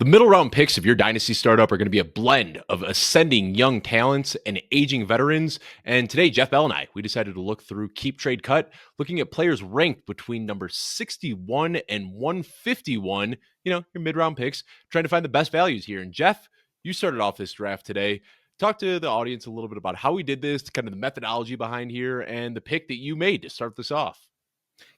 The middle round picks of your dynasty startup are going to be a blend of ascending young talents and aging veterans. And today, Jeff Bell and I, we decided to look through Keep Trade Cut, looking at players ranked between number 61 and 151, your mid round picks, trying to find the best values here. And Jeff, you started off this draft today. Talk to the audience a little bit about how we did this, kind of the methodology behind here, and the pick that you made to start this off.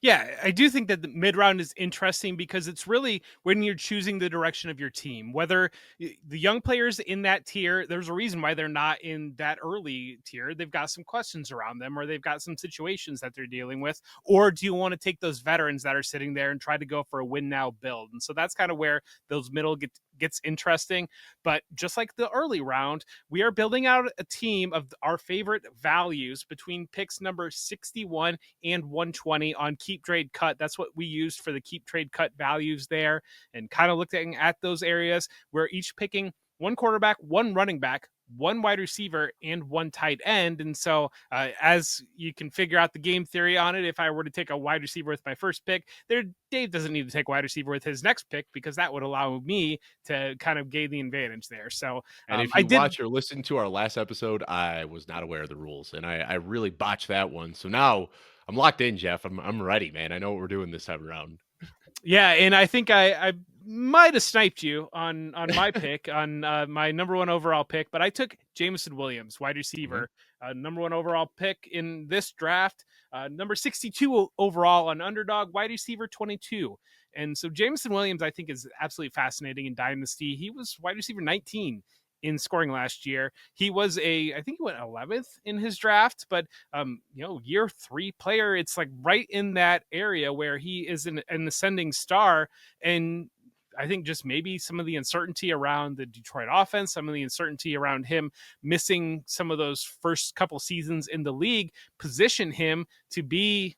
Yeah, I do think that the mid round is interesting because it's really when you're choosing the direction of your team, whether the young players in that tier, there's a reason why they're not in that early tier. They've got some questions around them, or they've got some situations that they're dealing with. Or do you want to take those veterans that are sitting there and try to go for a win now build? And so that's kind of where those middle gets interesting. But just like the early round, we are building out a team of our favorite values between picks number 61 and 120 on Keep Trade Cut. That's what we used for the Keep Trade Cut values there, and kind of looking at those areas. We're each picking one quarterback, one running back, one wide receiver, and one tight end. And so as you can figure out the game theory on it, if I were to take a wide receiver with my first pick, Dave doesn't need to take a wide receiver with his next pick, because that would allow me to kind of gain the advantage there. So And if I you did. watch or listen to our last episode, I was not aware of the rules, and I really botched that one. So now I'm locked in, Jeff. I'm ready, man. I know what we're doing this time around. Yeah, and I think I might have sniped you on my pick, on my number one overall pick, but I took Jameson Williams, wide Mhm. receiver, number one overall pick in this draft, number 62 overall on Underdog, wide receiver 22. And so Jameson Williams, I think, is absolutely fascinating in Dynasty. He was wide receiver 19 in scoring last year. He was I think he went 11th in his draft, but year three player, it's like right in that area where he is an ascending star. And I think just maybe some of the uncertainty around the Detroit offense, some of the uncertainty around him missing some of those first couple seasons in the league, position him to be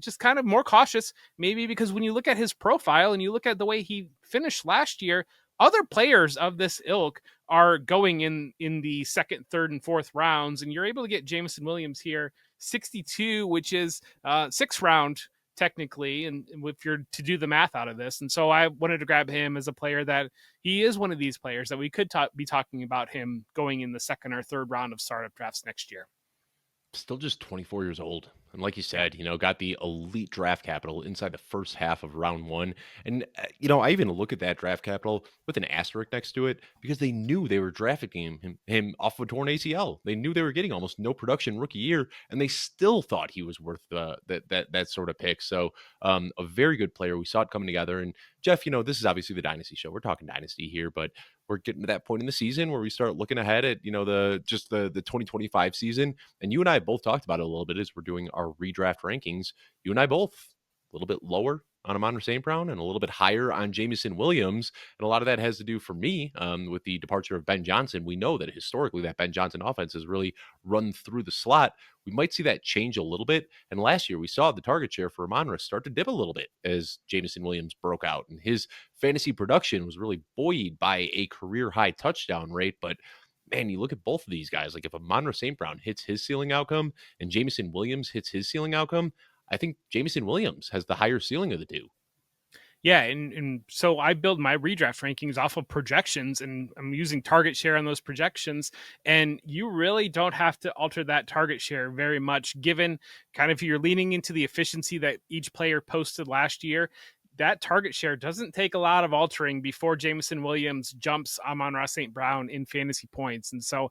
just kind of more cautious, maybe, because when you look at his profile and you look at the way he finished last year, other players of this ilk are going in the second, third, and fourth rounds, and you're able to get Jameson Williams here, 62, which is sixth round technically, and if you're to do the math out of this. And so I wanted to grab him as a player that he is one of these players that we could be talking about him going in the second or third round of startup drafts next year. Still just 24 years old. And like you Yeah. said, got the elite draft capital inside the first half of round one. And, I even look at that draft capital with an asterisk next to it because they knew they were drafting him off of a torn ACL. They knew they were getting almost no production rookie year, and they still thought he was worth that sort of pick. So a very good player. We saw it coming together. And Jeff, this is obviously the Dynasty show. We're talking Dynasty here, but we're getting to that point in the season where we start looking ahead at, the 2025 season. And you and I both talked about it a little bit as we're doing our redraft rankings. You and I both a little bit lower on Amon St. Brown and a little bit higher on Jameson Williams. And a lot of that has to do for me with the departure of Ben Johnson. We know that historically that Ben Johnson offense has really run through the slot. We might see that change a little bit. And last year we saw the target share for Amon start to dip a little bit as Jameson Williams broke out. And his fantasy production was really buoyed by a career high touchdown rate. But man, you look at both of these guys, like if Amon St. Brown hits his ceiling outcome and Jameson Williams hits his ceiling outcome, I think Jameson Williams has the higher ceiling of the two. Yeah, and so I build my redraft rankings off of projections, and I'm using target share on those projections. And you really don't have to alter that target share very much, given kind of you're leaning into the efficiency that each player posted last year. That target share doesn't take a lot of altering before Jameson Williams jumps Amon-Ra St. Brown in fantasy points. And so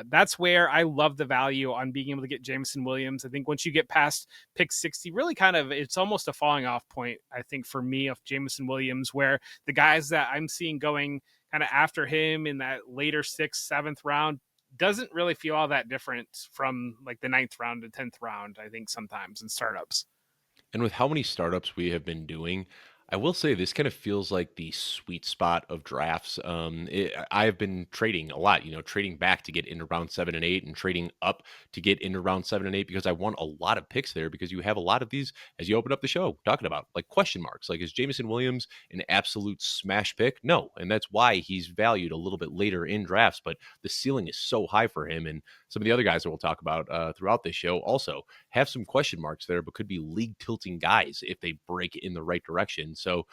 that's where I love the value on being able to get Jameson Williams. I think once you get past pick 60, really kind of, it's almost a falling off point, I think, for me, of Jameson Williams, where the guys that I'm seeing going kind of after him in that later sixth, seventh round doesn't really feel all that different from like the ninth round to 10th round, I think, sometimes in startups. And with how many startups we have been doing, I will say this kind of feels like the sweet spot of drafts. I have been trading a lot, trading back to get into round 7 and 8 and trading up to get into round 7 and 8 because I want a lot of picks there because you have a lot of these as you open up the show talking about like question marks. Like, is Jameson Williams an absolute smash pick? No. And that's why he's valued a little bit later in drafts, but the ceiling is so high for him. And some of the other guys that we'll talk about throughout this show also have some question marks there, but could be league tilting guys if they break in the right direction. So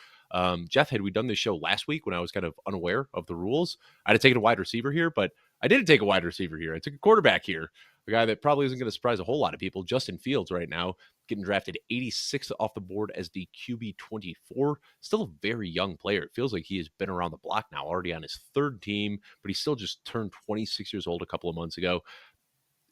Jeff, had we done this show last week when I was kind of unaware of the rules, I'd have taken a wide receiver here, but I didn't take a wide receiver here. I took a quarterback here, a guy that probably isn't going to surprise a whole lot of people, Justin Fields right now, getting drafted 86 off the board as the QB 24. Still a very young player. It feels like he has been around the block now, already on his third team, but he still just turned 26 years old a couple of months ago.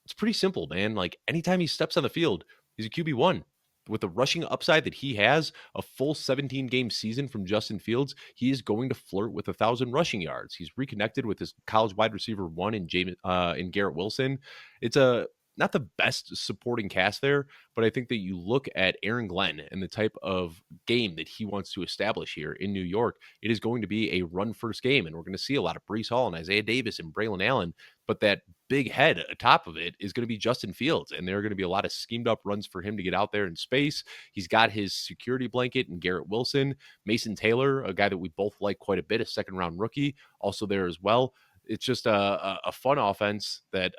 It's pretty simple, man. Like anytime he steps on the field, he's a QB1. With the rushing upside that he has, a full 17 game season from Justin Fields, he is going to flirt with 1,000 rushing yards. He's reconnected with his college wide receiver one in Garrett Wilson. It's a not the best supporting cast there, but I think that you look at Aaron Glenn and the type of game that he wants to establish here in New York, it is going to be a run first game. And we're going to see a lot of Breece Hall and Isaiah Davis and Braylon Allen, but that big head atop of it is going to be Justin Fields. And there are going to be a lot of schemed up runs for him to get out there in space. He's got his security blanket and Garrett Wilson, Mason Taylor, a guy that we both like quite a bit, a second round rookie, also there as well. It's just a fun offense that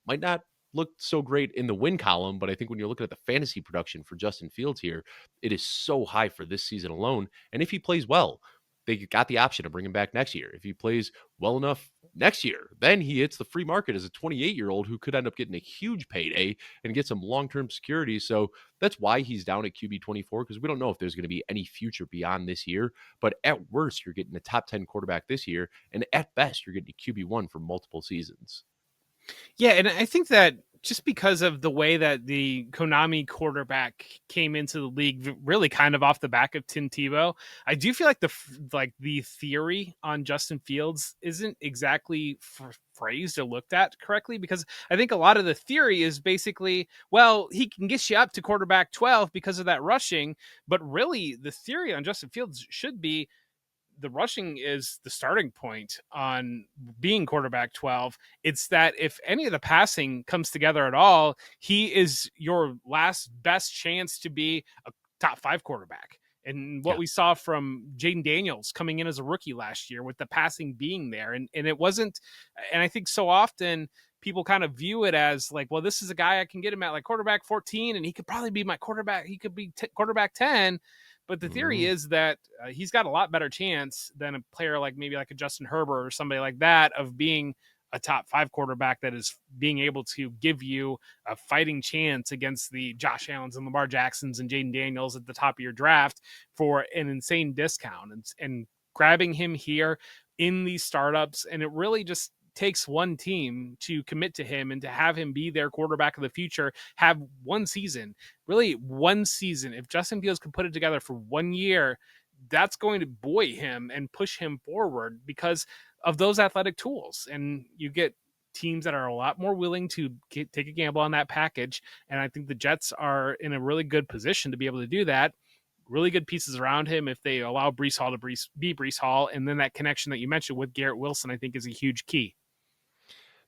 might not look so great in the win column, but I think when you're looking at the fantasy production for Justin Fields here, it is so high for this season alone. And if he plays well, they got the option to bring him back next year. If he plays well enough next year, then he hits the free market as a 28-year-old who could end up getting a huge payday and get some long-term security. So that's why he's down at QB 24, because we don't know if there's going to be any future beyond this year. But at worst, you're getting a top 10 quarterback this year. And at best, you're getting a QB1 for multiple seasons. Yeah, and I think that just because of the way that the Konami quarterback came into the league, really kind of off the back of Tim Tebow, I do feel like the theory on Justin Fields isn't exactly phrased or looked at correctly, because I think a lot of the theory is basically, well, he can get you up to quarterback 12 because of that rushing, but really the theory on Justin Fields should be the rushing is the starting point on being quarterback 12. It's that if any of the passing comes together at all, he is your last best chance to be a top 5 quarterback. And what we saw from Jaden Daniels coming in as a rookie last year with the passing being there. And it wasn't, and I think so often people kind of view it as like, well, this is a guy I can get him at like quarterback 14 and he could probably be my quarterback. He could be quarterback 10. But the theory is that he's got a lot better chance than a player like maybe like a Justin Herbert or somebody like that of being a top 5 quarterback that is being able to give you a fighting chance against the Josh Allens and Lamar Jacksons and Jaden Daniels at the top of your draft for an insane discount. And grabbing him here in these startups, and it really just takes one team to commit to him and to have him be their quarterback of the future, have one season. If Justin Fields can put it together for 1 year, that's going to buoy him and push him forward because of those athletic tools. And you get teams that are a lot more willing to take a gamble on that package. And I think the Jets are in a really good position to be able to do that. Really good pieces around him if they allow Breece Hall to be Breece Hall. And then that connection that you mentioned with Garrett Wilson, I think is a huge key.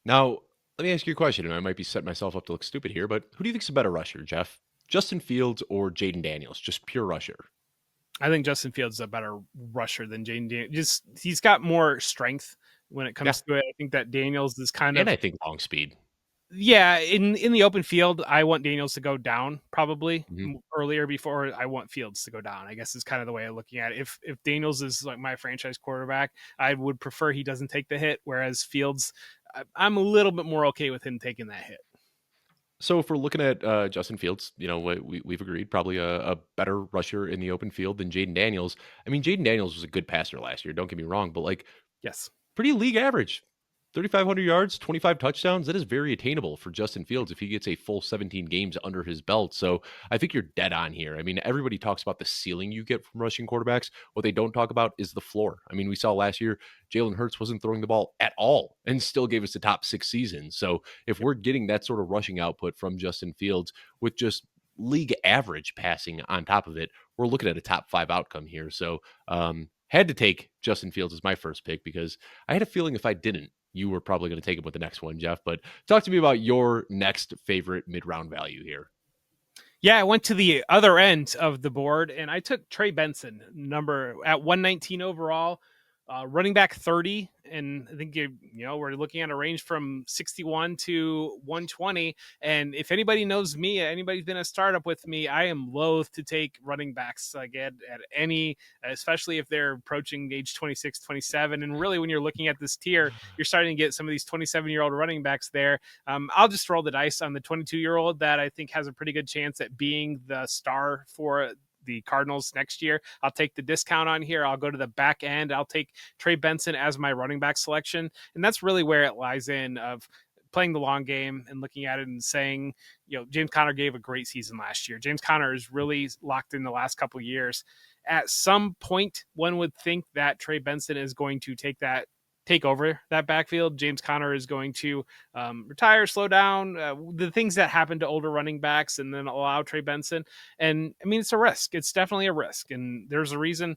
Now, let me ask you a question, and I might be setting myself up to look stupid here, but who do you think's a better rusher, Jeff? Justin Fields or Jaden Daniels? Just pure rusher. I think Justin Fields is a better rusher than Jaden Daniels. Just he's got more strength when it comes to it. I think that Daniels is kind of, and I think long speed. Yeah, in the open field, I want Daniels to go down probably earlier before I want Fields to go down. I guess is kind of the way I'm looking at it. If Daniels is like my franchise quarterback, I would prefer he doesn't take the hit, whereas Fields, I'm a little bit more okay with him taking that hit. So if we're looking at Justin Fields, we've agreed probably a better rusher in the open field than Jaden Daniels. I mean, Jaden Daniels was a good passer last year. Don't get me wrong, but like, yes, pretty league average. 3,500 yards, 25 touchdowns. That is very attainable for Justin Fields if he gets a full 17 games under his belt. So I think you're dead on here. I mean, everybody talks about the ceiling you get from rushing quarterbacks. What they don't talk about is the floor. I mean, we saw last year, Jalen Hurts wasn't throwing the ball at all and still gave us the top 6 seasons. So if we're getting that sort of rushing output from Justin Fields with just league average passing on top of it, we're looking at a top 5 outcome here. So had to take Justin Fields as my first pick because I had a feeling if I didn't, you were probably going to take him with the next one, Jeff. But talk to me about your next favorite mid-round value here. Yeah, I went to the other end of the board, and I took Trey Benson, number at 119 overall, running back 30. And I think we're looking at a range from 61 to 120. And if anybody knows me, anybody's been a startup with me, I am loath to take running backs like at any, especially if they're approaching age 26, 27. And really, when you're looking at this tier, you're starting to get some of these 27-year-old running backs there. I'll just roll the dice on the 22-year-old that I think has a pretty good chance at being the star for the Cardinals next year. I'll take the discount on here. I'll go to the back end. I'll take Trey Benson as my running back selection. And that's really where it lies in of playing the long game and looking at it and saying, James Conner gave a great season last year. James Conner is really locked in the last couple of years. At some point, one would think that Trey Benson is going to take over that backfield. James Conner is going to retire, slow down, the things that happen to older running backs, and then allow Trey Benson. And I mean, it's a risk. It's definitely a risk. And there's a reason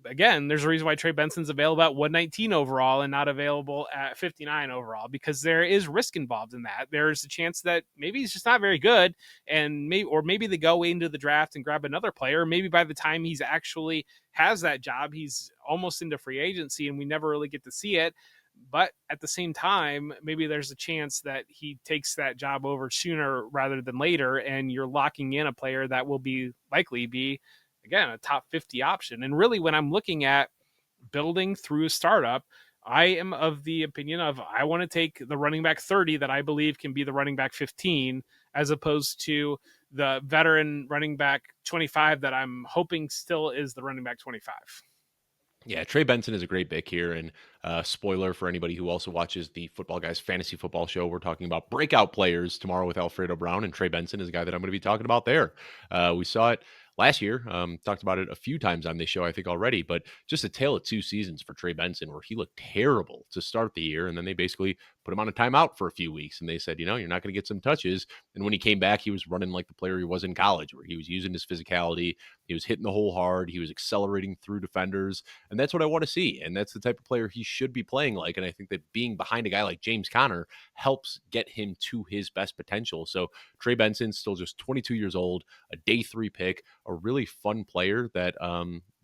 why Trey Benson's available at 119 overall and not available at 59 overall, because there is risk involved in that. There's a chance that maybe he's just not very good, and maybe they go into the draft and grab another player. Maybe by the time he's actually has that job, he's almost into free agency and we never really get to see it. But at the same time, maybe there's a chance that he takes that job over sooner rather than later, and you're locking in a player that will likely be, again, a top 50 option. And really, when I'm looking at building through a startup, I am of the opinion of I want to take the running back 30 that I believe can be the running back 15, as opposed to the veteran running back 25 that I'm hoping still is the running back 25. Yeah, Trey Benson is a great pick here. And spoiler for anybody who also watches the Football Guys fantasy football show, we're talking about breakout players tomorrow with Alfredo Brown, and Trey Benson is a guy that I'm going to be talking about there. We saw it last year, talked about it a few times on this show, I think already, but just a tale of two seasons for Trey Benson where he looked terrible to start the year. And then they basically put him on a timeout for a few weeks. And they said, you're not going to get some touches. And when he came back, he was running like the player he was in college, where he was using his physicality. He was hitting the hole hard. He was accelerating through defenders. And that's what I want to see. And that's the type of player he should be playing like. And I think that being behind a guy like James Conner helps get him to his best potential. So Trey Benson, still just 22 years old, a day 3 pick, a really fun player that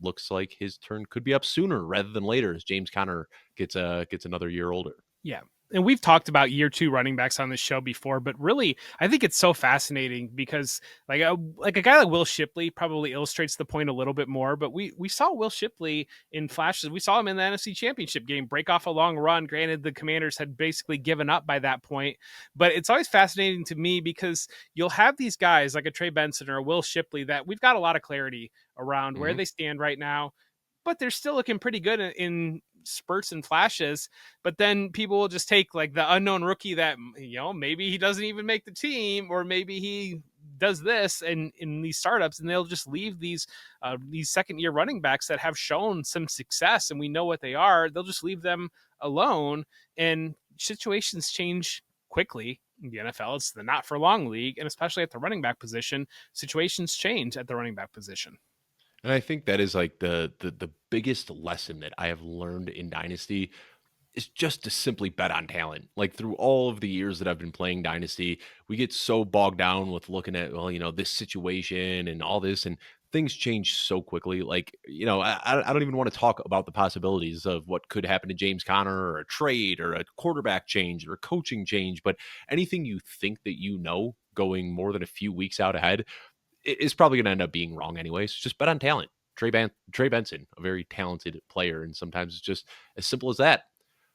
looks like his turn could be up sooner rather than later as James Conner gets another year older. Yeah. And we've talked about year 2 running backs on this show before, but really, I think it's so fascinating because like a guy like Will Shipley probably illustrates the point a little bit more. But we saw Will Shipley in flashes. We saw him in the NFC Championship game break off a long run. Granted, the Commanders had basically given up by that point, but it's always fascinating to me because you'll have these guys like a Trey Benson or a Will Shipley that we've got a lot of clarity around where they stand right now, but they're still looking pretty good in spurts and flashes. But then people will just take like the unknown rookie that, maybe he doesn't even make the team, or maybe he does this in these startups, and they'll just leave these second year running backs that have shown some success and we know what they are. They'll just leave them alone, and situations change quickly. In the NFL, it's the not for long league, and especially at the running back position, situations change at the running back position. And I think that is like the biggest lesson that I have learned in Dynasty is just to simply bet on talent. Like through all of the years that I've been playing Dynasty, we get so bogged down with looking at, this situation and all this, and things change so quickly. Like, I don't even want to talk about the possibilities of what could happen to James Conner, or a trade, or a quarterback change, or a coaching change. But anything you think that going more than a few weeks out ahead is probably going to end up being wrong anyways. Just bet on talent. Trey Benson, a very talented player, and sometimes it's just as simple as that.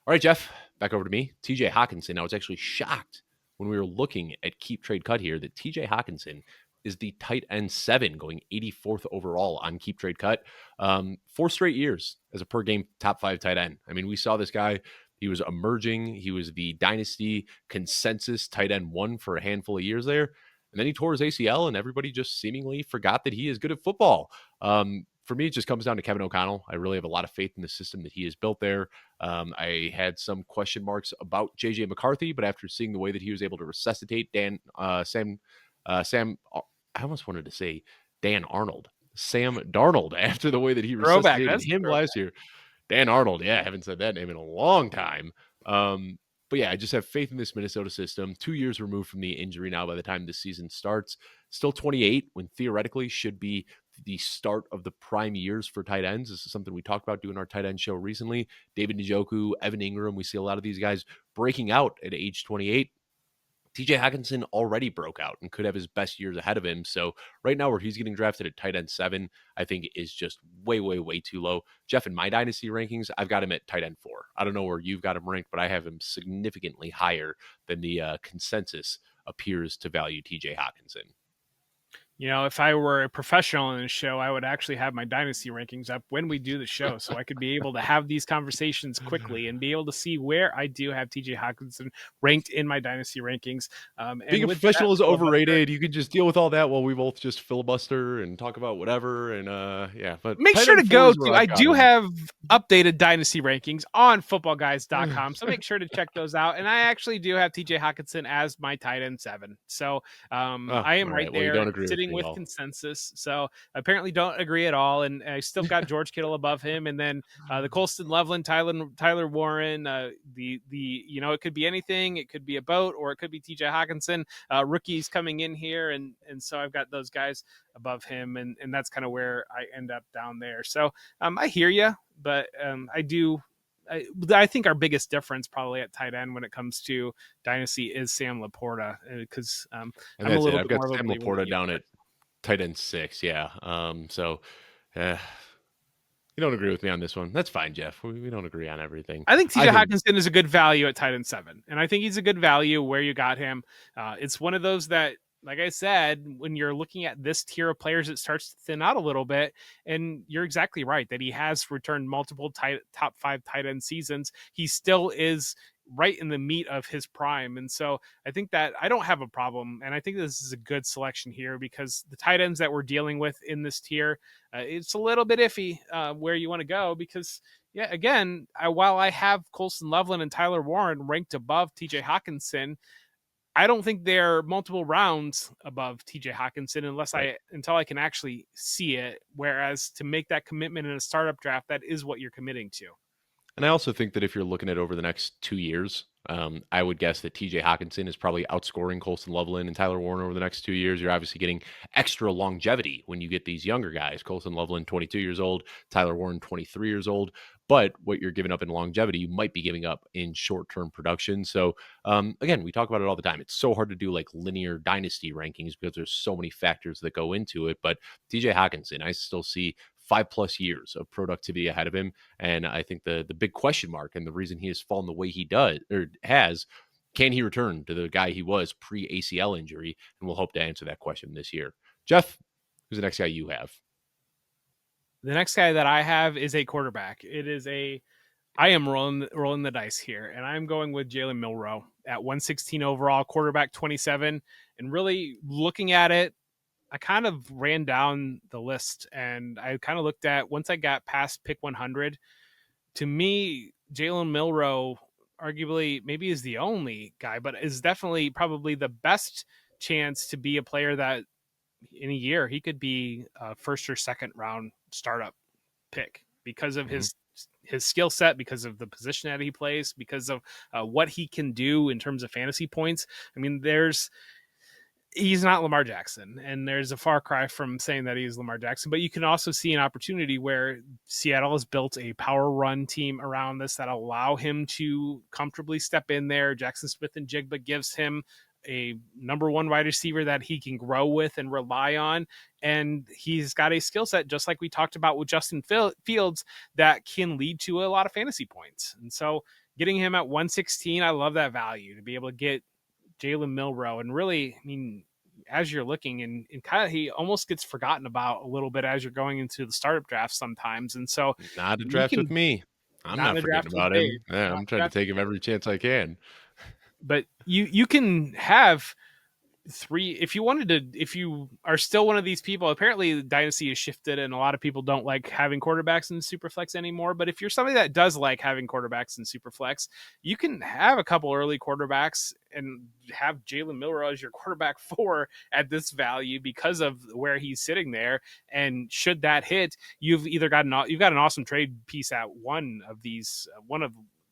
All right, Jeff, back over to me. TJ Hockenson. I was actually shocked when we were looking at Keep Trade Cut here that TJ Hockenson is the tight end 7, going 84th overall on Keep Trade Cut. 4 straight years as a per game top 5 tight end. I mean, we saw this guy. He was emerging. He was the Dynasty consensus tight end 1 for a handful of years there. And then he tore his ACL, and everybody just seemingly forgot that he is good at football. For me, it just comes down to Kevin O'Connell. I really have a lot of faith in the system that he has built there. I had some question marks about JJ McCarthy, but after seeing the way that he was able to resuscitate Sam, I almost wanted to say Dan Arnold, Sam Darnold, after the way that he resuscitated him last year. Dan Arnold, yeah, I haven't said that name in a long time. But yeah, I just have faith in this Minnesota system. 2 years removed from the injury now by the time this season starts. Still 28, when theoretically should be the start of the prime years for tight ends. This is something we talked about doing our tight end show recently. David Njoku, Evan Ingram, we see a lot of these guys breaking out at age 28. TJ Hockenson already broke out and could have his best years ahead of him. So right now, where he's getting drafted at tight end 7, I think is just way, way, way too low. Jeff, in my dynasty rankings, I've got him at tight end 4. I don't know where you've got him ranked, but I have him significantly higher than the consensus appears to value TJ Hockenson. If I were a professional in the show, I would actually have my dynasty rankings up when we do the show, so I could be able to have these conversations quickly and be able to see where I do have TJ Hockenson ranked in my dynasty rankings. Being a professional is overrated. You can just deal with all that while we both just filibuster and talk about whatever. And yeah, but make sure to go to. I do have updated dynasty rankings on footballguys.com, so make sure to check those out. And I actually do have TJ Hockenson as my tight end 7, so I am right there sitting with consensus. So apparently don't agree at all, and I still got George Kittle above him, and then the Colston Loveland, Tyler Warren, it could be anything. It could be a boat, or it could be TJ Hockenson, rookies coming in here, and so I've got those guys above him, and that's kind of where I end up down there. So I hear you, but I think our biggest difference probably at tight end when it comes to dynasty is Sam Laporta, because I'm a little bit more of a Sam Laporta down at tight end 6. Yeah. You don't agree with me on this one. That's fine, Jeff. We don't agree on everything. I think TJ Hockenson is a good value at tight end 7. And I think he's a good value where you got him. It's one of those that, like I said, when you're looking at this tier of players, it starts to thin out a little bit. And you're exactly right that he has returned multiple top 5 tight end seasons. He still is right in the meat of his prime. And so I think that I don't have a problem. And I think this is a good selection here because the tight ends that we're dealing with in this tier, it's a little bit iffy where you want to go because, yeah, again, while I have Colston Loveland and Tyler Warren ranked above TJ Hockenson, I don't think they're multiple rounds above TJ Hockenson until I can actually see it. Whereas to make that commitment in a startup draft, that is what you're committing to. And I also think that if you're looking at over the next 2 years, I would guess that TJ Hockenson is probably outscoring Colston Loveland and Tyler Warren over the next 2 years. You're obviously getting extra longevity when you get these younger guys. Colston Loveland, 22 years old, Tyler Warren, 23 years old. But what you're giving up in longevity, you might be giving up in short-term production. So again, we talk about it all the time. It's so hard to do like linear dynasty rankings because there's so many factors that go into it. But TJ Hockenson, I still see 5+ years of productivity ahead of him. And I think the big question mark and the reason he has fallen the way he does or has, can he return to the guy he was pre-ACL injury? And we'll hope to answer that question this year. Jeff, who's the next guy you have? The next guy that I have is a quarterback. I am rolling the dice here, and I'm going with Jaylen Milo at 116 overall, quarterback 27. And really looking at it, I kind of ran down the list and I kind of looked at once I got past pick 100. To me, Jaylen Milo arguably maybe is the only guy, but is definitely probably the best chance to be a player that in a year he could be a first or second round startup pick because of his skill set, because of the position that he plays, because of what he can do in terms of fantasy points. I mean, he's not Lamar Jackson, and there's a far cry from saying that he's Lamar Jackson, but you can also see an opportunity where Seattle has built a power run team around this that allow him to comfortably step in there. Jackson Smith-Njigba gives him a number 1 wide receiver that he can grow with and rely on. And he's got a skill set, just like we talked about with Justin Fields, that can lead to a lot of fantasy points. And so getting him at 116, I love that value to be able to get Jaylen Milo. And really, I mean, as you're looking and kind of, he almost gets forgotten about a little bit as you're going into the startup draft sometimes. And so not a draft with me. I'm not forgetting about him. Yeah, I'm trying to take him every chance I can. But you can have 3 if you are still one of these people. Apparently the dynasty has shifted and a lot of people don't like having quarterbacks in Superflex anymore, but if you're somebody that does like having quarterbacks in Superflex, you can have a couple early quarterbacks and have Jaylen Milo as your quarterback 4 at this value because of where he's sitting there. And should that hit, you've got an awesome trade piece at one of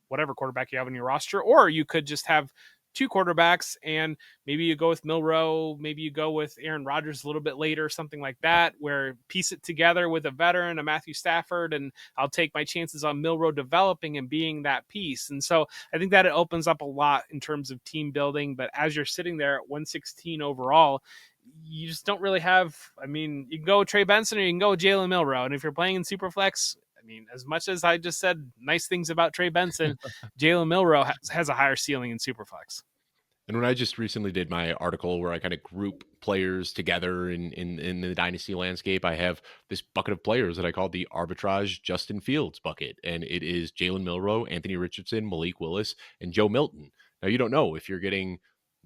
whatever quarterback you have on your roster, or you could just have two quarterbacks, and maybe you go with Milrow, maybe you go with Aaron Rodgers a little bit later, something like that, where piece it together with a veteran, a Matthew Stafford, and I'll take my chances on Milrow developing and being that piece. And so I think that it opens up a lot in terms of team building. But as you're sitting there at 116 overall, you just don't really have. I mean, you can go with Trey Benson or you can go with Jaylen Milrow. And if you're playing in Superflex, I mean, as much as I just said nice things about Trey Benson, Jaylen Milrow has a higher ceiling in Superflex. And when I just recently did my article where I kind of group players together in the dynasty landscape, I have this bucket of players that I call the arbitrage Justin Fields bucket. And it is Jalen Milrow, Anthony Richardson, Malik Willis, and Joe Milton. Now, you don't know if you're getting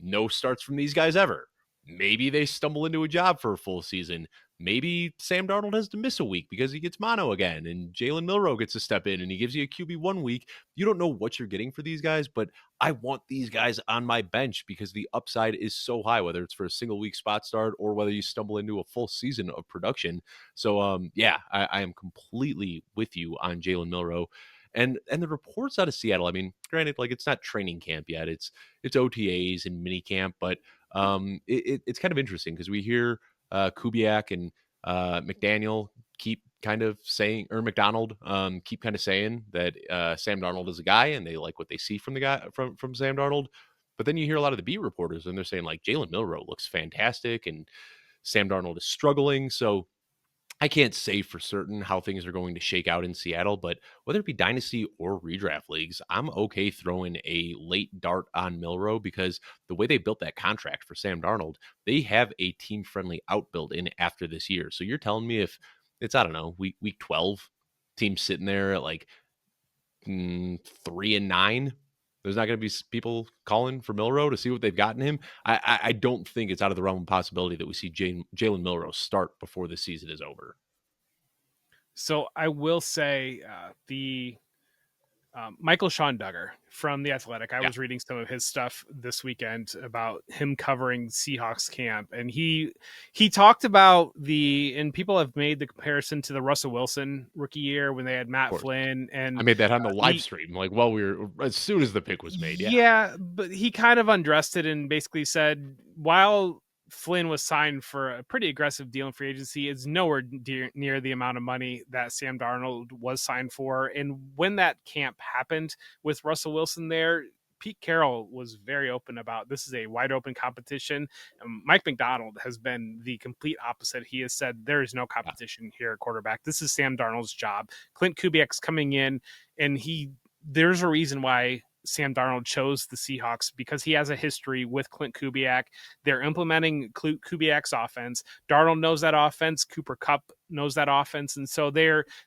no starts from these guys ever. Maybe they stumble into a job for a full season. Maybe Sam Darnold has to miss a week because he gets mono again, and Jalen Milrow gets to step in and he gives you a QB 1 week. You don't know what you're getting for these guys, but I want these guys on my bench because the upside is so high, whether it's for a single week spot start or whether you stumble into a full season of production. So, yeah, I am completely with you on Jalen Milrow. And the reports out of Seattle, I mean, granted, like it's not training camp yet. It's OTAs and mini camp, but it's kind of interesting because we hear Kubiak and McDaniel keep kind of saying, or McDonald keep kind of saying that Sam Darnold is a guy, and they like what they see from the guy from Sam Darnold. But then you hear a lot of the beat reporters, and they're saying like Jalen Milrow looks fantastic, and Sam Darnold is struggling. So I can't say for certain how things are going to shake out in Seattle, but whether it be dynasty or redraft leagues, I'm okay throwing a late dart on Milrow because the way they built that contract for Sam Darnold, they have a team friendly outbuild in after this year. So you're telling me if it's, I don't know, week 12, team sitting there at like 3-9, there's not going to be people calling for Milrow to see what they've gotten him. I don't think it's out of the realm of possibility that we see Jalen Milrow start before the season is over. So I will say the Michael Sean Duggar from The Athletic. I Yeah, was reading some of his stuff this weekend about him covering Seahawks camp, and he talked about and people have made the comparison to the Russell Wilson rookie year when they had of Matt course. Flynn, I and made that on the live he stream, like while we were as soon as the pick was made. Yeah, yeah, but he kind of undressed it and basically said while Flynn was signed for a pretty aggressive deal in free agency, it's nowhere near the amount of money that Sam Darnold was signed for. And when that camp happened with Russell Wilson there, Pete Carroll was very open about this is a wide open competition. Mike McDonald has been the complete opposite. He has said there is no yeah, competition here at quarterback. This is Sam Darnold's job. Clint Kubiak's coming in, and there's a reason why Sam Darnold chose the Seahawks because he has a history with Clint Kubiak. They're implementing Kubiak's offense. Darnold knows that offense. Cooper Kupp knows that offense, and so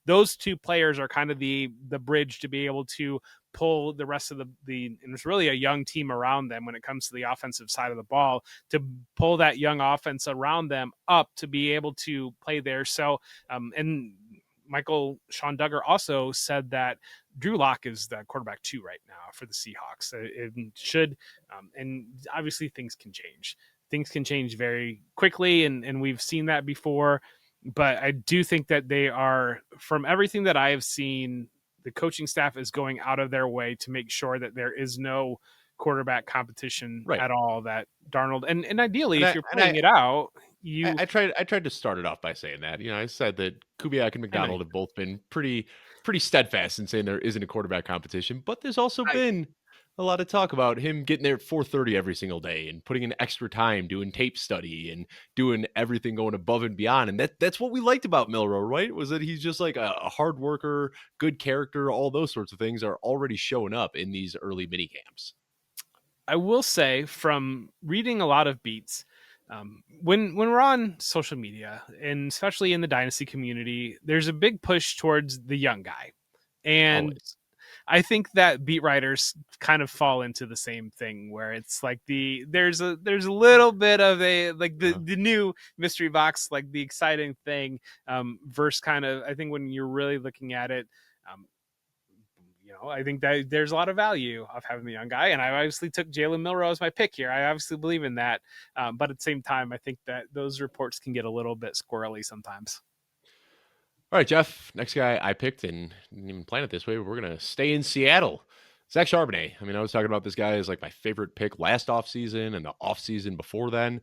those two players are kind of the bridge to be able to pull the rest of the and there's really a young team around them when it comes to the offensive side of the ball to pull that young offense around them up to be able to play there. So and Michael Sean Duggar also said that Drew Lock is the quarterback 2 right now for the Seahawks. It should, and obviously things can change. Things can change very quickly, and we've seen that before. But I do think that they are, from everything that I have seen, the coaching staff is going out of their way to make sure that there is no quarterback competition right. at all. That Darnold and ideally, And if I you're and playing it out, I, you I tried to start it off by saying that. You know, I said that Kubiak and I know McDonald have both been pretty steadfast in saying there isn't a quarterback competition, but there's also I, been a lot of talk about him getting there at 4:30 every single day and putting in extra time doing tape study and doing everything going above and beyond. And that's what we liked about Milrow, right? Was that he's just like a hard worker, good character, all those sorts of things are already showing up in these early mini camps. I will say from reading a lot of beats, when we're on social media and especially in the dynasty community, there's a big push towards the young guy, and Always. I think that beat writers kind of fall into the same thing where it's like there's a little bit of a like Uh-huh. the new mystery box, like the exciting thing, versus kind of I think when you're really looking at it, um, I think that there's a lot of value of having the young guy, and I obviously took Jalen Milrow as my pick here. I obviously believe in that, but at the same time, I think that those reports can get a little bit squirrely sometimes. All right, Jeff. Next guy I picked and didn't even plan it this way. But we're gonna stay in Seattle. Zach Charbonnet. I mean, I was talking about this guy as like my favorite pick last offseason and the offseason before then.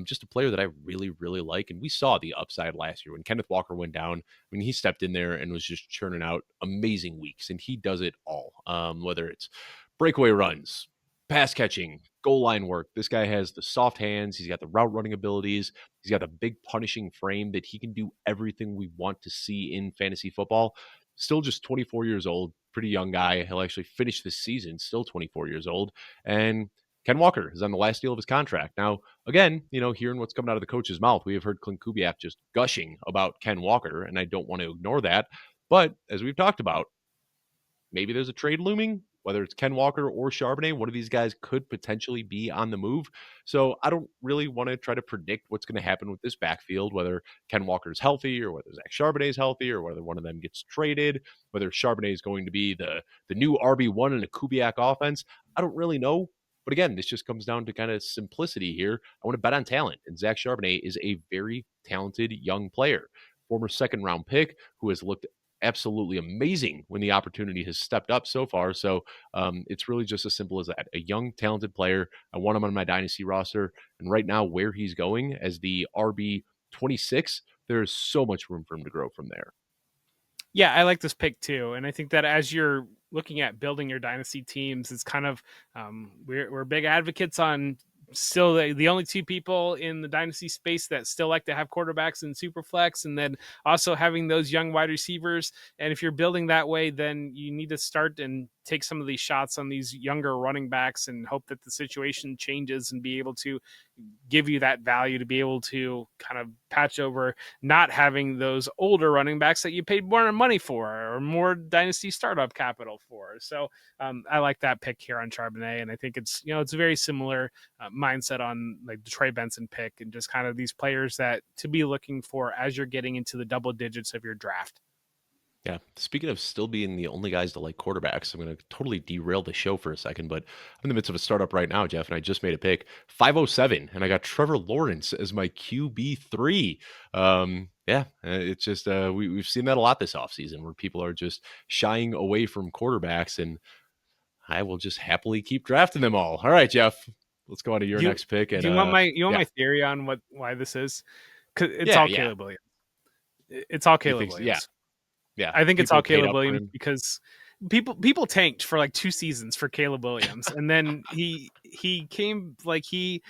Just a player that I really, really like. And we saw the upside last year when Kenneth Walker went down. I mean, he stepped in there and was just churning out amazing weeks, and he does it all. Whether it's breakaway runs, pass catching, goal line work. This guy has the soft hands. He's got the route running abilities. He's got a big punishing frame that he can do everything we want to see in fantasy football. Still just 24 years old, pretty young guy. He'll actually finish this season, still 24 years old. And Ken Walker is on the last deal of his contract. Now, again, hearing what's coming out of the coach's mouth, we have heard Clint Kubiak just gushing about Ken Walker, and I don't want to ignore that. But as we've talked about, maybe there's a trade looming, whether it's Ken Walker or Charbonnet. One of these guys could potentially be on the move. So I don't really want to try to predict what's going to happen with this backfield, whether Ken Walker's healthy or whether Zach Charbonnet is healthy or whether one of them gets traded, whether Charbonnet is going to be the new RB1 in a Kubiak offense. I don't really know. But again, this just comes down to kind of simplicity here. I want to bet on talent, and Zach Charbonnet is a very talented young player, former second round pick who has looked absolutely amazing when the opportunity has stepped up so far. So it's really just as simple as that. A young, talented player. I want him on my dynasty roster. And right now, where he's going as the RB 26, there's so much room for him to grow from there. Yeah, I like this pick too, and I think that as you're looking at building your dynasty teams, it's kind of we're big advocates on still the only two people in the dynasty space that still like to have quarterbacks in Superflex, and then also having those young wide receivers. And if you're building that way, then you need to start and take some of these shots on these younger running backs and hope that the situation changes and be able to give you that value to be able to kind of patch over not having those older running backs that you paid more money for or more dynasty startup capital for. So I like that pick here on Charbonnet, and I think it's a very similar mindset on like the Trey Benson pick and just kind of these players that to be looking for as you're getting into the double digits of your draft. Yeah. Speaking of still being the only guys to like quarterbacks, I'm going to totally derail the show for a second, but I'm in the midst of a startup right now, Jeff, and I just made a pick 507, and I got Trevor Lawrence as my QB3. Yeah, it's just we've seen that a lot this offseason where people are just shying away from quarterbacks, and I will just happily keep drafting them all. All right, Jeff, let's go on to your Do you, next pick. And do you want my yeah, theory on why this is? Because it's yeah, all yeah. Caleb Williams. It's all You Caleb think, yeah, Williams. yeah. I think it's all People paid Caleb up for Williams him. because people tanked for like 2 seasons for Caleb Williams, and then he came like he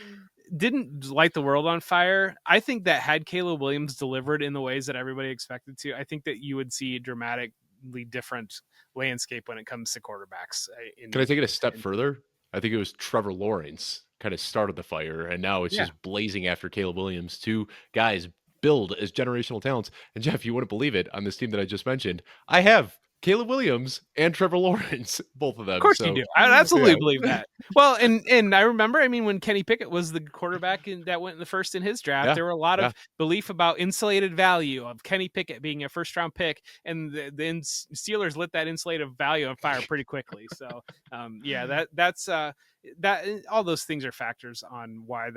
didn't light the world on fire. I think that had Caleb Williams delivered in the ways that everybody expected to, I think that you would see a dramatically different landscape when it comes to quarterbacks. Can I take it a step further? I think it was Trevor Lawrence kind of started the fire, and now it's Yeah, just blazing after Caleb Williams. Two guys billed as generational talents. And Jeff, you wouldn't believe it, on this team that I just mentioned, I have Caleb Williams and Trevor Lawrence, both of of them. course you So do. I absolutely yeah, believe that. Well, and I remember, I mean, when Kenny Pickett was the quarterback that went in the first in his draft, yeah, there were a lot yeah. of belief about insulated value of Kenny Pickett being a first round pick, and the Steelers lit that insulated value on fire pretty quickly. So, yeah, that's that all those things are factors on why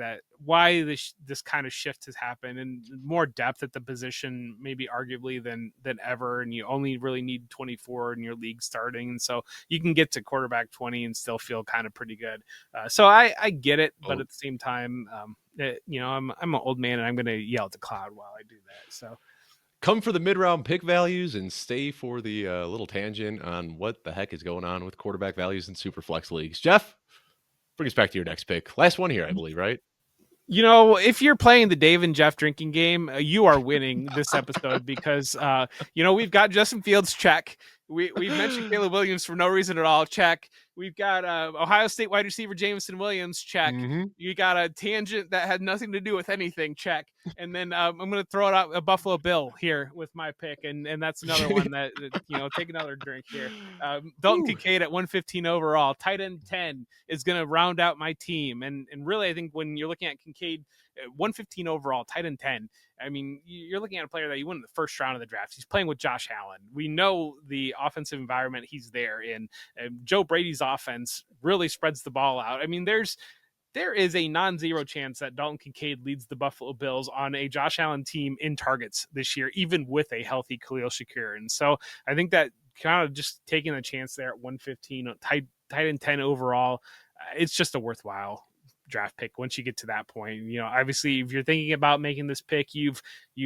this kind of shift has happened and more depth at the position, maybe arguably than ever. And you only really need 24 in your league starting, and so you can get to quarterback 20 and still feel kind of pretty good. So I get it, but Oh, at the same time, I'm an old man and I'm going to yell at the cloud while I do that. So come for the mid-round pick values and stay for the little tangent on what the heck is going on with quarterback values in super flex leagues. Jeff, bring us back to your next pick. Last one here, I believe, right? if you're playing the Dave and Jeff drinking game, you are winning this episode because we've got Justin Fields, check. We've mentioned Caleb Williams for no reason at all, check. We've got Ohio State wide receiver Jameson Williams, check. Mm-hmm. You got a tangent that had nothing to do with anything, check. And then I'm going to throw it out a Buffalo Bill here with my pick, and that's another one that take another drink here. Dalton Concade at 115 overall, tight end 10 is going to round out my team, and really I think when you're looking at Concade, 115 overall, tight end 10. I mean, you're looking at a player that you won in the first round of the draft. He's playing with Josh Allen. We know the offensive environment he's there in. Joe Brady's offense really spreads the ball out. I mean, there is a non-zero chance that Dalton Concade leads the Buffalo Bills on a Josh Allen team in targets this year, even with a healthy Khalil Shakir. And so I think that kind of just taking a chance there at 115, tight end 10 overall. It's just a worthwhile draft pick once you get to that point. Obviously, if you're thinking about making this pick, you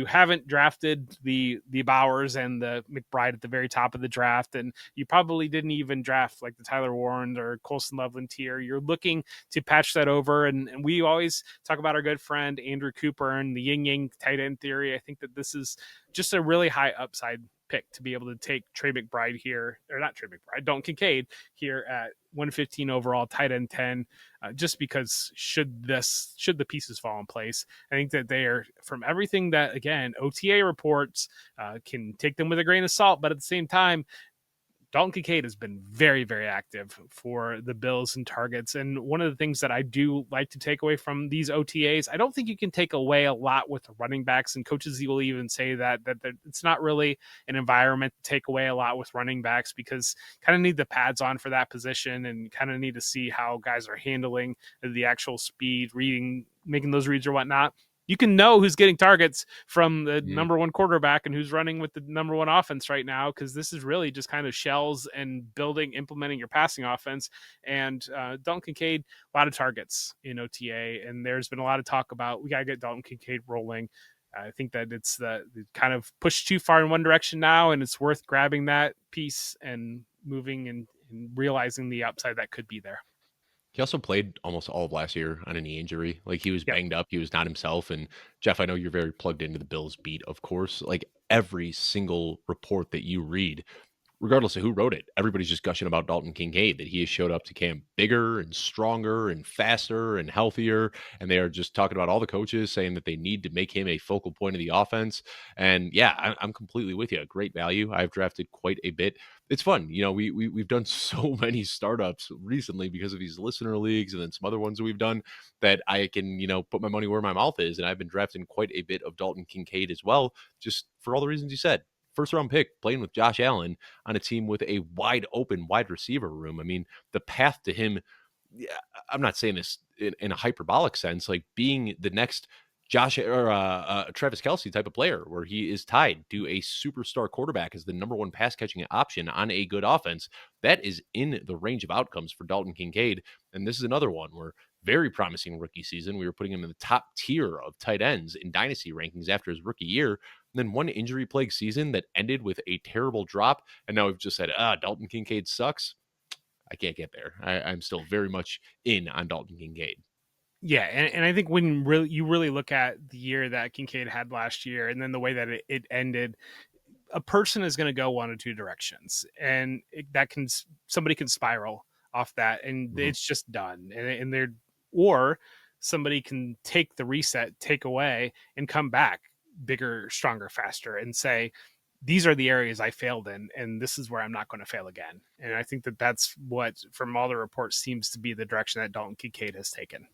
haven't drafted the Bowers and the McBride at the very top of the draft, and you probably didn't even draft like the Tyler Warren or Colson Loveland tier. You're looking to patch that over, and we always talk about our good friend Andrew Cooper and the yin yang tight end theory. I think that this is just a really high upside pick to be able to take Trey McBride here, or not Trey McBride, Dalton Concade here at 115 overall, tight end 10, just because should the pieces fall in place, I think that they are, from everything that, again, OTA reports can take them with a grain of salt, but at the same time, Dalton Concade has been very, very active for the Bills and targets. And one of the things that I do like to take away from these OTAs, I don't think you can take away a lot with the running backs. And coaches will even say that it's not really an environment to take away a lot with running backs, because kind of need the pads on for that position and kind of need to see how guys are handling the actual speed, reading, making those reads or whatnot. You can know who's getting targets from the number one quarterback and who's running with the number one offense right now, because this is really just kind of shells and implementing your passing offense. And Dalton Concade, a lot of targets in OTA, and there's been a lot of talk about we got to get Dalton Concade rolling. I think that it's the kind of pushed too far in one direction now, and it's worth grabbing that piece and moving and realizing the upside that could be there. He also played almost all of last year on a knee injury. Like, he was Yep. banged up. He was not himself. And Jeff, I know you're very plugged into the Bills beat, of course. Like, every single report that you read, regardless of who wrote it, everybody's just gushing about Dalton Kincaid, that he has showed up to camp bigger and stronger and faster and healthier. And they are just talking about all the coaches saying that they need to make him a focal point of the offense. And yeah, I'm completely with you. Great value. I've drafted quite a bit. It's fun. We've done so many startups recently because of these listener leagues and then some other ones that we've done, that I can, put my money where my mouth is. And I've been drafting quite a bit of Dalton Kincaid as well, just for all the reasons you said. First round pick, playing with Josh Allen on a team with a wide open wide receiver room. I mean, the path to him, yeah, I'm not saying this in a hyperbolic sense, like being the next Josh or Travis Kelce type of player, where he is tied to a superstar quarterback as the number one pass catching option on a good offense. That is in the range of outcomes for Dalton Kincaid. And this is another one where very promising rookie season. We were putting him in the top tier of tight ends in Dynasty rankings after his rookie year. And then one injury plagued season that ended with a terrible drop. And now we've just said, Dalton Kincaid sucks. I can't get there. I'm still very much in on Dalton Kincaid. Yeah, and I think when you really look at the year that Kincaid had last year, and then the way that it ended, a person is going to go one of two directions, and somebody can spiral off that, and it's just done. And they're, or somebody can take the reset, take away, and come back bigger, stronger, faster, and say, these are the areas I failed in, and this is where I'm not going to fail again. And I think that that's what, from all the reports, seems to be the direction that Dalton Kincaid has taken.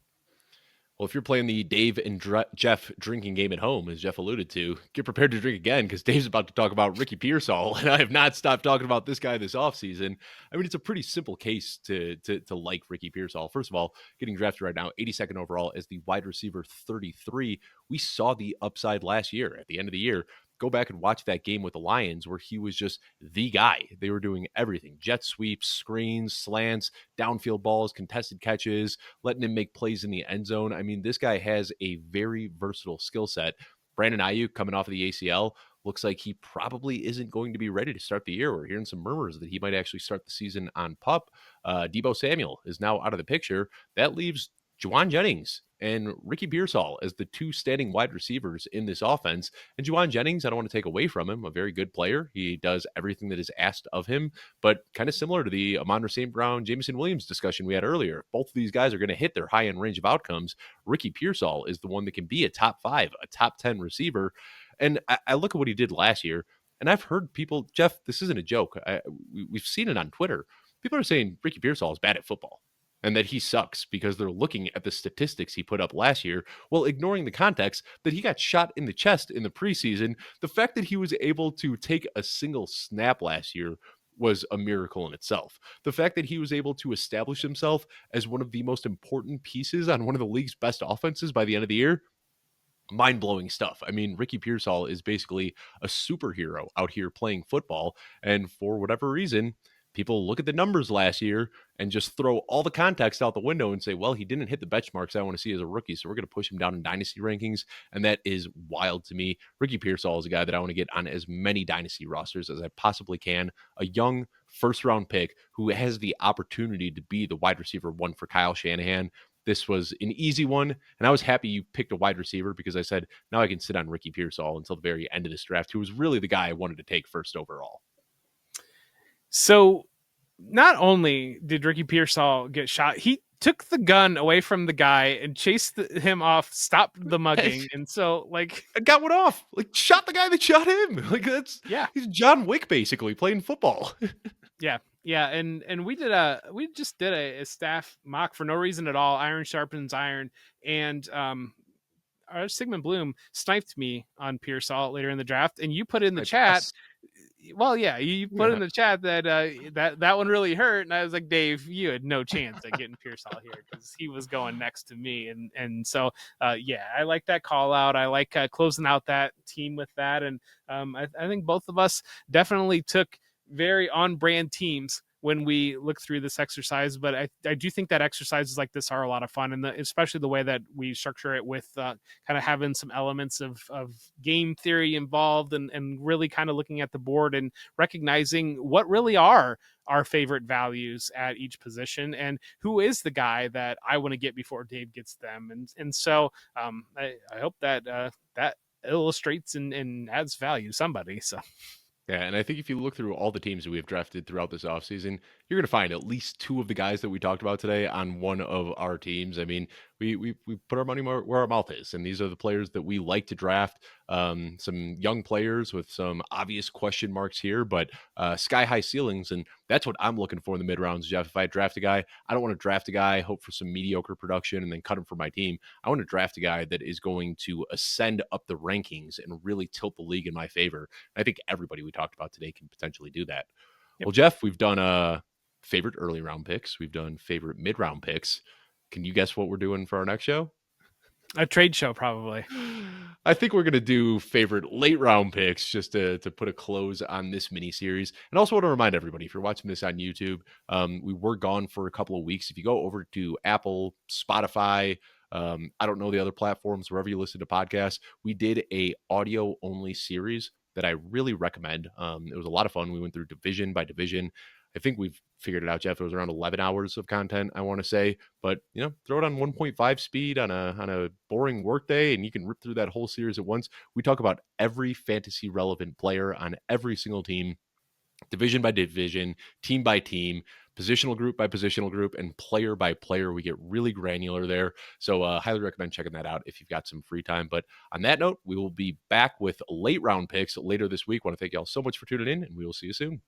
Well, if you're playing the Dave and Jeff drinking game at home, as Jeff alluded to, get prepared to drink again, because Dave's about to talk about Ricky Pearsall, and I have not stopped talking about this guy this offseason. I mean, it's a pretty simple case to like Ricky Pearsall. First of all, getting drafted right now, 82nd overall as the wide receiver 33. We saw the upside last year at the end of the year. Go back and watch that game with the Lions where he was just the guy. They were doing everything: jet sweeps, screens, slants, downfield balls, contested catches, letting him make plays in the end zone. I mean, this guy has a very versatile skill set. Brandon Ayuk, coming off of the ACL, looks like he probably isn't going to be ready to start the year. We're hearing some murmurs that he might actually start the season on PUP. Deebo Samuel is now out of the picture. That leaves Juwan Jennings and Ricky Pearsall as the two standing wide receivers in this offense. And Juwan Jennings, I don't want to take away from him, a very good player. He does everything that is asked of him, but kind of similar to the Amon St. Brown, Jameson Williams discussion we had earlier. Both of these guys are going to hit their high-end range of outcomes. Ricky Pearsall is the one that can be a top 5, a top 10 receiver. And I look at what he did last year, and I've heard people, Jeff, this isn't a joke. We've seen it on Twitter. People are saying Ricky Pearsall is bad at football and that he sucks because they're looking at the statistics he put up last year while ignoring the context that he got shot in the chest in the preseason. The fact that he was able to take a single snap last year was a miracle in itself. The fact that he was able to establish himself as one of the most important pieces on one of the league's best offenses by the end of the year, mind-blowing stuff. I mean, Ricky Pearsall is basically a superhero out here playing football, and for whatever reason, people look at the numbers last year and just throw all the context out the window and say, well, he didn't hit the benchmarks I want to see as a rookie, so we're going to push him down in dynasty rankings, and that is wild to me. Ricky Pearsall is a guy that I want to get on as many dynasty rosters as I possibly can, a young first-round pick who has the opportunity to be the wide receiver one for Kyle Shanahan. This was an easy one, and I was happy you picked a wide receiver because I said, now I can sit on Ricky Pearsall until the very end of this draft, who was really the guy I wanted to take first overall. So not only did Ricky Pearsall get shot, he took the gun away from the guy and chased him off, stopped the mugging. And so, like, I got one off, like shot the guy that shot him. Like yeah, he's John Wick basically playing football. yeah, and we just did a staff mock for no reason at all. Iron sharpens iron, and our Sigmund Bloom sniped me on Pearsall later in the draft, and you put in the chat. Well, yeah, you put in the chat that that one really hurt, and I was like, Dave, you had no chance at getting Pearsall here because he was going next to me, and so yeah, I like that call out. I like closing out that team with that, and I think both of us definitely took very on brand teams when we look through this exercise, but I do think that exercises like this are a lot of fun, and especially the way that we structure it with kind of having some elements of game theory involved, and really kind of looking at the board and recognizing what really are our favorite values at each position and who is the guy that I want to get before Dave gets them. And so I hope that that illustrates and adds value to somebody. So. Yeah, and I think if you look through all the teams that we have drafted throughout this offseason, you're going to find at least two of the guys that we talked about today on one of our teams. I mean, we put our money where our mouth is, and these are the players that we like to draft. Some young players with some obvious question marks here, but sky high ceilings, and that's what I'm looking for in the mid rounds, Jeff. If I draft a guy, I don't want to draft a guy, hope for some mediocre production, and then cut him for my team. I want to draft a guy that is going to ascend up the rankings and really tilt the league in my favor. And I think everybody we talked about today can potentially do that. Yep. Well, Jeff, we've done favorite early round picks. We've done favorite mid round picks. Can you guess what we're doing for our next show? A trade show, probably. I think we're going to do favorite late round picks just to put a close on this mini series. And also want to remind everybody, if you're watching this on YouTube, we were gone for a couple of weeks. If you go over to Apple, Spotify, I don't know the other platforms, wherever you listen to podcasts, we did a audio only series that I really recommend. It was a lot of fun. We went through division by division. I think we've figured it out, Jeff. It was around 11 hours of content, I want to say. But, throw it on 1.5 speed on a boring workday, and you can rip through that whole series at once. We talk about every fantasy relevant player on every single team, division by division, team by team, positional group by positional group, and player by player. We get really granular there. So highly recommend checking that out if you've got some free time. But on that note, we will be back with late round picks later this week. I want to thank y'all so much for tuning in, and we will see you soon.